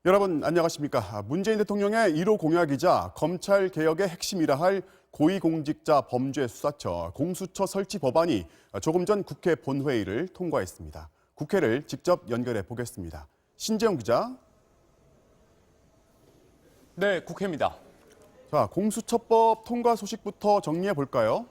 여러분 안녕하십니까? 문재인 대통령의 1호 공약이자 검찰 개혁의 핵심이라 할 고위공직자 범죄수사처 공수처 설치 법안이 조금 전 국회 본회의를 통과했습니다. 국회를 직접 연결해 보겠습니다. 신재영 기자. 네, 국회입니다. 자, 공수처법 통과 소식부터 정리해 볼까요?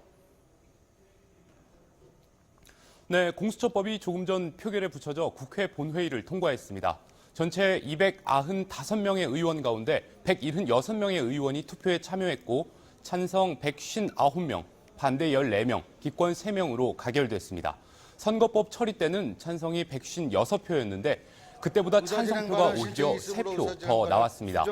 네, 공수처법이 조금 전 표결에 붙여져 국회 본회의를 통과했습니다. 전체 295명의 의원 가운데 176명의 의원이 투표에 참여했고 찬성 159명, 반대 14명, 기권 3명으로 가결됐습니다. 선거법 처리 때는 찬성이 156표였는데 그때보다 찬성표가 오히려 3표 더 나왔습니다.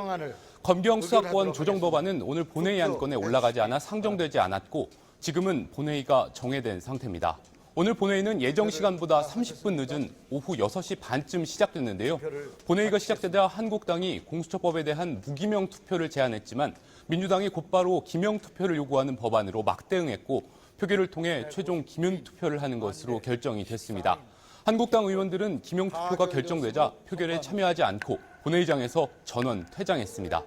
검경수사권 조정법안은 오늘 본회의 안건에 올라가지 않아 상정되지 않았고 지금은 본회의가 정회된 상태입니다. 오늘 본회의는 예정 시간보다 30분 늦은 오후 6시 반쯤 시작됐는데요. 본회의가 시작되자 한국당이 공수처법에 대한 무기명 투표를 제안했지만 민주당이 곧바로 기명 투표를 요구하는 법안으로 막대응했고 표결을 통해 최종 기명 투표를 하는 것으로 결정이 됐습니다. 한국당 의원들은 기명 투표가 결정되자 표결에 참여하지 않고 본회의장에서 전원 퇴장했습니다.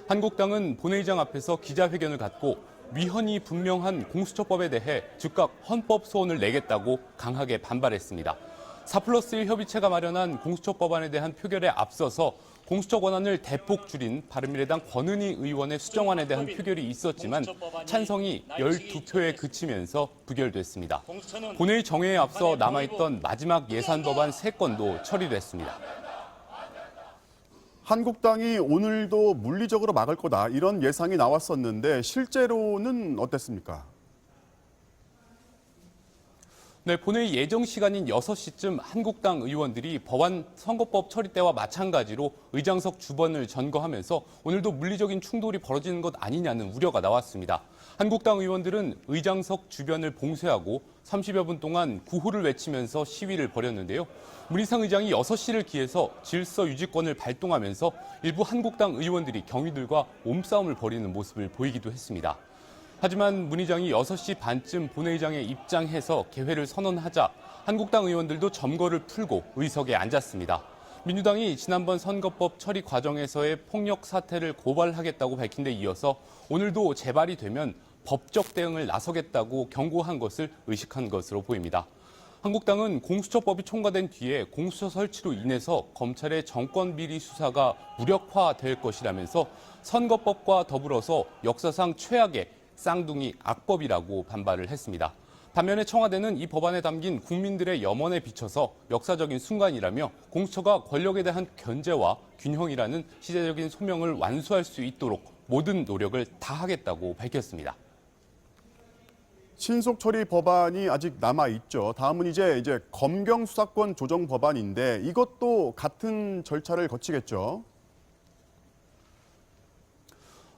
한국당은 본회의장 앞에서 기자회견을 갖고 위헌이 분명한 공수처법에 대해 즉각 헌법 소원을 내겠다고 강하게 반발했습니다. 4+1 협의체가 마련한 공수처법안에 대한 표결에 앞서서 공수처 권한을 대폭 줄인 바른미래당 권은희 의원의 수정안에 대한 표결이 있었지만 찬성이 12표에 그치면서 부결됐습니다. 본회의 정회에 앞서 남아있던 마지막 예산법안 3건도 처리됐습니다. 한국당이 오늘도 물리적으로 막을 거다 이런 예상이 나왔었는데 실제로는 어땠습니까? 네, 본회의 예정 시간인 6시쯤 한국당 의원들이 법안 선거법 처리 때와 마찬가지로 의장석 주변을 점거하면서 오늘도 물리적인 충돌이 벌어지는 것 아니냐는 우려가 나왔습니다. 한국당 의원들은 의장석 주변을 봉쇄하고 30여 분 동안 구호를 외치면서 시위를 벌였는데요. 문희상 의장이 6시를 기해서 질서 유지권을 발동하면서 일부 한국당 의원들이 경위들과 몸싸움을 벌이는 모습을 보이기도 했습니다. 하지만 문 의장이 6시 반쯤 본회의장에 입장해서 개회를 선언하자 한국당 의원들도 점거를 풀고 의석에 앉았습니다. 민주당이 지난번 선거법 처리 과정에서의 폭력 사태를 고발하겠다고 밝힌 데 이어서 오늘도 재발이 되면 법적 대응을 나서겠다고 경고한 것을 의식한 것으로 보입니다. 한국당은 공수처법이 통과된 뒤에 공수처 설치로 인해서 검찰의 정권비리 수사가 무력화될 것이라면서 선거법과 더불어서 역사상 최악의 쌍둥이 악법이라고 반발을 했습니다. 반면에 청와대는 이 법안에 담긴 국민들의 염원에 비춰서 역사적인 순간이라며 공수처가 권력에 대한 견제와 균형이라는 시대적인 소명을 완수할 수 있도록 모든 노력을 다하겠다고 밝혔습니다. 신속 처리 법안이 아직 남아 있죠. 다음은 이제 검경 수사권 조정 법안인데 이것도 같은 절차를 거치겠죠.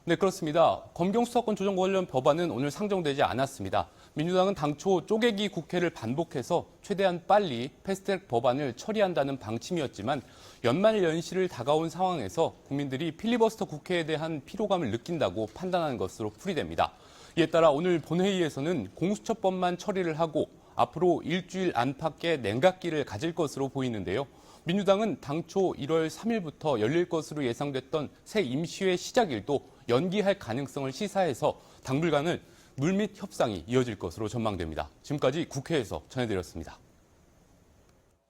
네, 그렇습니다. 검경 수사권 조정 관련 법안은 오늘 상정되지 않았습니다. 민주당은 당초 쪼개기 국회를 반복해서 최대한 빨리 패스트트랙 법안을 처리한다는 방침이었지만 연말 연시를 다가온 상황에서 국민들이 필리버스터 국회에 대한 피로감을 느낀다고 판단한 것으로 풀이됩니다. 이에 따라 오늘 본회의에서는 공수처법만 처리를 하고 앞으로 일주일 안팎의 냉각기를 가질 것으로 보이는데요. 민주당은 당초 1월 3일부터 열릴 것으로 예상됐던 새 임시회 시작일도 연기할 가능성을 시사해서 당분간은 물밑 협상이 이어질 것으로 전망됩니다. 지금까지 국회에서 전해드렸습니다.